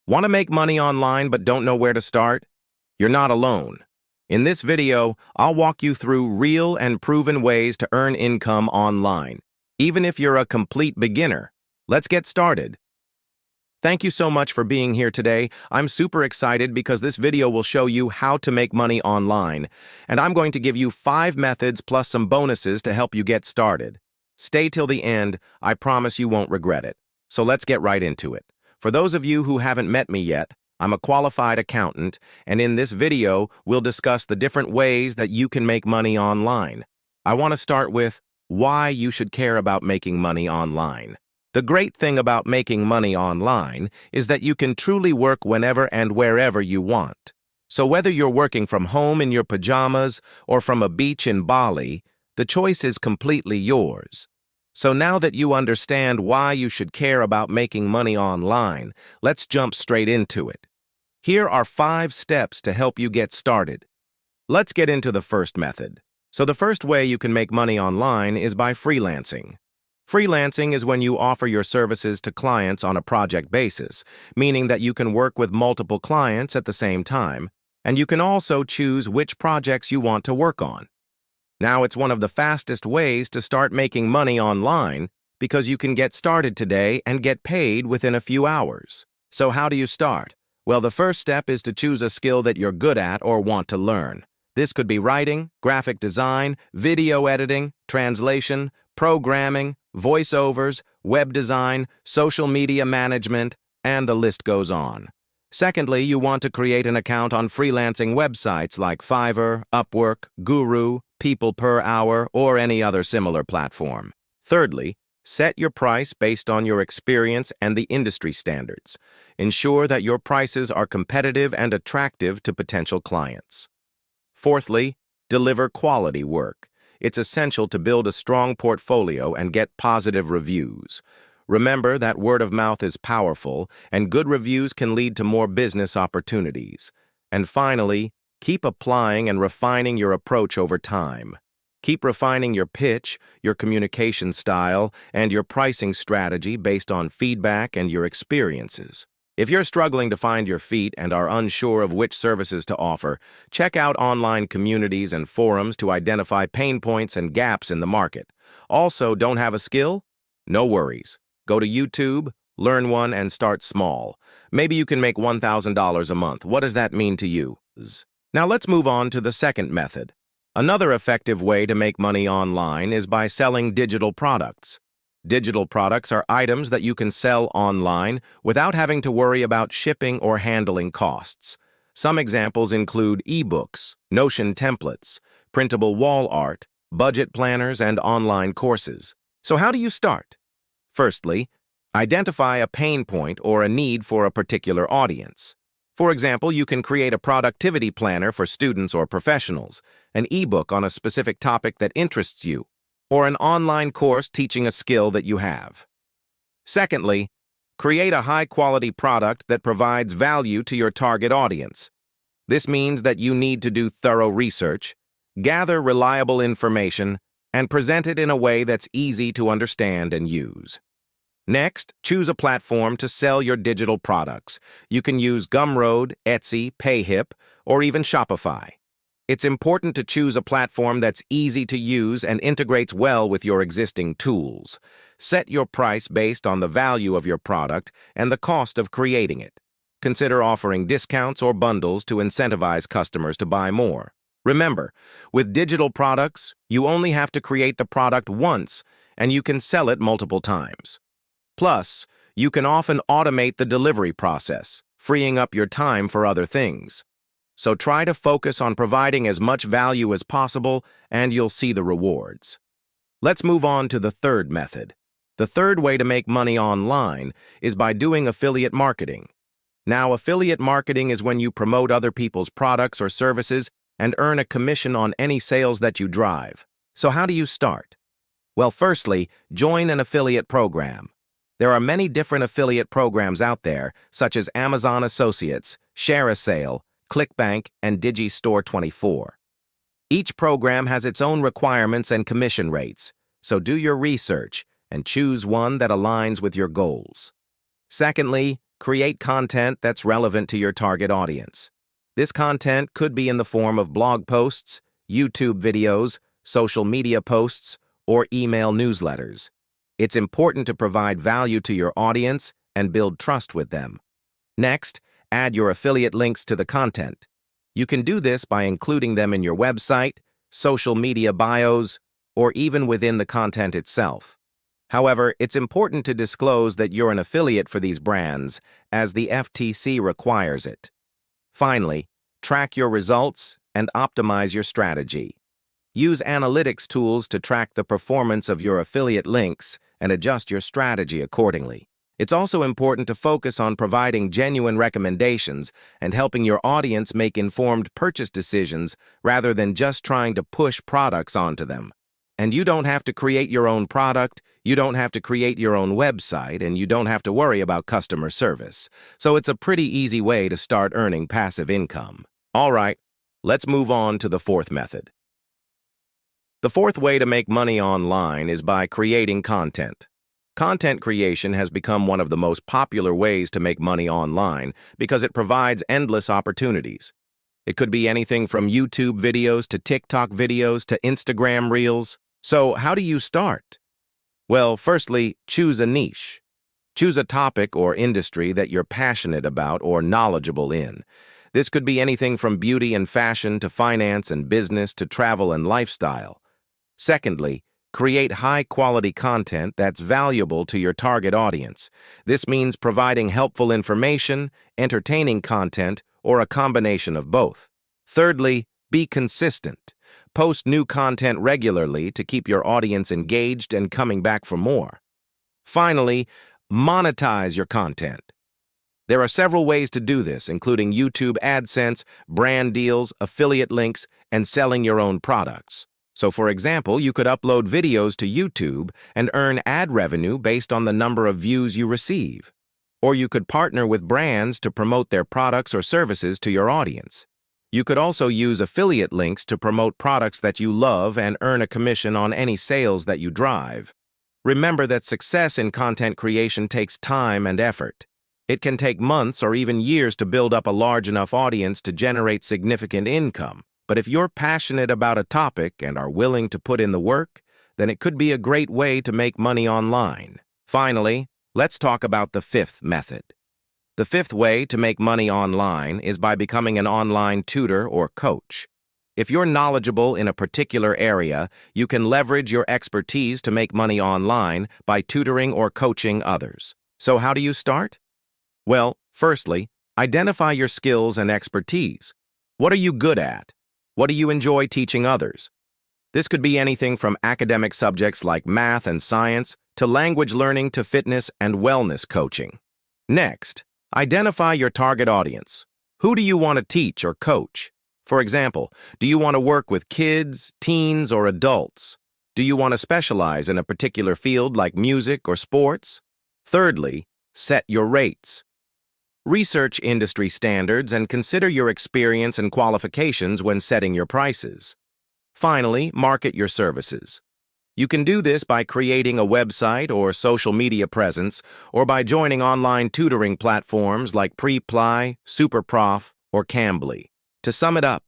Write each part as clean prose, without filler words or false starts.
Want to make money online but don't know where to start? You're not alone. In this video, I'll walk you through real and proven ways to earn income online, even if you're a complete beginner. Let's get started. Thank you so much for being here today. I'm super excited because this video will show you how to make money online, and I'm going to give you 5 methods plus some bonuses to help you get started. Stay till the end. I promise you won't regret it. So let's get right into it. For those of you who haven't met me yet, I'm a qualified accountant, and in this video, we'll discuss the different ways that you can make money online. I want to start with why you should care about making money online. The great thing about making money online is that you can truly work whenever and wherever you want. So whether you're working from home in your pajamas or from a beach in Bali, the choice is completely yours. So now that you understand why you should care about making money online, let's jump straight into it. Here are 5 steps to help you get started. Let's get into the first method. So the first way you can make money online is by freelancing. Freelancing is when you offer your services to clients on a project basis, meaning that you can work with multiple clients at the same time, and you can also choose which projects you want to work on. Now, it's one of the fastest ways to start making money online because you can get started today and get paid within a few hours. So how do you start? Well, the first step is to choose a skill that you're good at or want to learn. This could be writing, graphic design, video editing, translation, programming, voiceovers, web design, social media management, and the list goes on. Secondly, you want to create an account on freelancing websites like Fiverr, Upwork, Guru, People Per Hour, or any other similar platform. Thirdly, set your price based on your experience and the industry standards. Ensure that your prices are competitive and attractive to potential clients. Fourthly, deliver quality work. It's essential to build a strong portfolio and get positive reviews. Remember that word of mouth is powerful, and good reviews can lead to more business opportunities. And finally, keep applying and refining your approach over time. Keep refining your pitch, your communication style, and your pricing strategy based on feedback and your experiences. If you're struggling to find your feet and are unsure of which services to offer, check out online communities and forums to identify pain points and gaps in the market. Also, don't have a skill? No worries. Go to YouTube, learn one, and start small. Maybe you can make $1,000 a month. What does that mean to you? Now let's move on to the second method. Another effective way to make money online is by selling digital products. Digital products are items that you can sell online without having to worry about shipping or handling costs. Some examples include ebooks, Notion templates, printable wall art, budget planners, and online courses. So how do you start? Firstly, identify a pain point or a need for a particular audience. For example, you can create a productivity planner for students or professionals, an ebook on a specific topic that interests you, or an online course teaching a skill that you have. Secondly, create a high-quality product that provides value to your target audience. This means that you need to do thorough research, gather reliable information, and present it in a way that's easy to understand and use. Next, choose a platform to sell your digital products. You can use Gumroad, Etsy, Payhip, or even Shopify. It's important to choose a platform that's easy to use and integrates well with your existing tools. Set your price based on the value of your product and the cost of creating it. Consider offering discounts or bundles to incentivize customers to buy more. Remember, with digital products, you only have to create the product once, and you can sell it multiple times. Plus, you can often automate the delivery process, freeing up your time for other things. So try to focus on providing as much value as possible, and you'll see the rewards. Let's move on to the third method. The third way to make money online is by doing affiliate marketing. Now, affiliate marketing is when you promote other people's products or services and earn a commission on any sales that you drive. So how do you start? Well, firstly, join an affiliate program. There are many different affiliate programs out there, such as Amazon Associates, Share a Sale, ClickBank, and Digistore24. Each program has its own requirements and commission rates, so do your research and choose one that aligns with your goals. Secondly, Create content that's relevant to your target audience. This content could be in the form of blog posts, YouTube videos, social media posts, or email newsletters. It's important to provide value to your audience and build trust with them. Next, add your affiliate links to the content. You can do this by including them in your website, social media bios, or even within the content itself. However, it's important to disclose that you're an affiliate for these brands, as the FTC requires it. Finally, track your results and optimize your strategy. Use analytics tools to track the performance of your affiliate links and adjust your strategy accordingly. It's also important to focus on providing genuine recommendations and helping your audience make informed purchase decisions rather than just trying to push products onto them. And you don't have to create your own product, you don't have to create your own website, and you don't have to worry about customer service. So it's a pretty easy way to start earning passive income. All right, let's move on to the fourth method. The fourth way to make money online is by creating content. Content creation has become one of the most popular ways to make money online because it provides endless opportunities. It could be anything from YouTube videos to TikTok videos to Instagram Reels. So how do you start? Well, firstly, choose a niche. Choose a topic or industry that you're passionate about or knowledgeable in. This could be anything from beauty and fashion to finance and business to travel and lifestyle. Secondly, create high-quality content that's valuable to your target audience. This means providing helpful information, entertaining content, or a combination of both. Thirdly, be consistent. Post new content regularly to keep your audience engaged and coming back for more. Finally, monetize your content. There are several ways to do this, including YouTube AdSense, brand deals, affiliate links, and selling your own products. So, for example, you could upload videos to YouTube and earn ad revenue based on the number of views you receive. Or you could partner with brands to promote their products or services to your audience. You could also use affiliate links to promote products that you love and earn a commission on any sales that you drive. Remember that success in content creation takes time and effort. It can take months or even years to build up a large enough audience to generate significant income. But if you're passionate about a topic and are willing to put in the work, then it could be a great way to make money online. Finally, let's talk about the fifth method. The fifth way to make money online is by becoming an online tutor or coach. If you're knowledgeable in a particular area, you can leverage your expertise to make money online by tutoring or coaching others. So how do you start? Well, firstly, identify your skills and expertise. What are you good at? What do you enjoy teaching others? This could be anything from academic subjects like math and science to language learning to fitness and wellness coaching. Next, identify your target audience. Who do you want to teach or coach? For example, do you want to work with kids, teens, or adults? Do you want to specialize in a particular field like music or sports? Thirdly, set your rates. Research industry standards and consider your experience and qualifications when setting your prices. Finally, market your services. You can do this by creating a website or social media presence, or by joining online tutoring platforms like Preply, Superprof, or Cambly. To sum it up,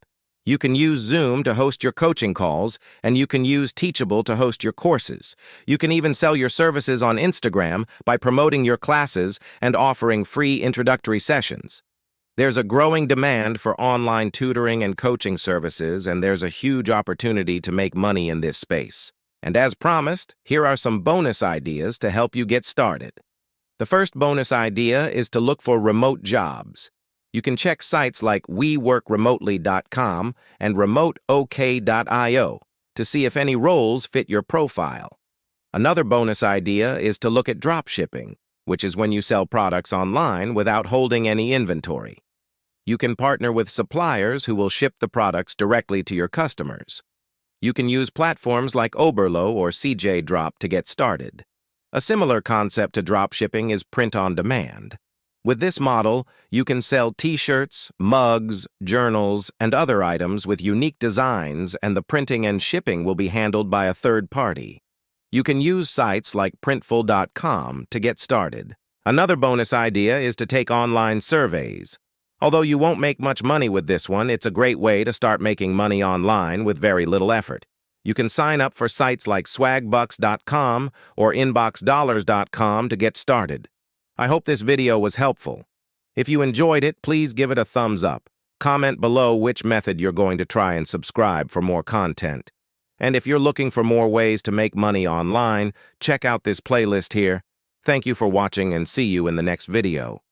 you can use Zoom to host your coaching calls, and you can use Teachable to host your courses. You can even sell your services on Instagram by promoting your classes and offering free introductory sessions. There's a growing demand for online tutoring and coaching services, and there's a huge opportunity to make money in this space. And as promised, here are some bonus ideas to help you get started. The first bonus idea is to look for remote jobs. You can check sites like weworkremotely.com and remoteok.io to see if any roles fit your profile. Another bonus idea is to look at dropshipping, which is when you sell products online without holding any inventory. You can partner with suppliers who will ship the products directly to your customers. You can use platforms like Oberlo or CJ Drop to get started. A similar concept to dropshipping is print on demand. With this model, you can sell t-shirts, mugs, journals, and other items with unique designs, and the printing and shipping will be handled by a third party. You can use sites like Printful.com to get started. Another bonus idea is to take online surveys. Although you won't make much money with this one, it's a great way to start making money online with very little effort. You can sign up for sites like swagbucks.com or inboxdollars.com to get started. I hope this video was helpful. If you enjoyed it, please give it a thumbs up. Comment below which method you're going to try and subscribe for more content. And if you're looking for more ways to make money online, check out this playlist here. Thank you for watching and see you in the next video.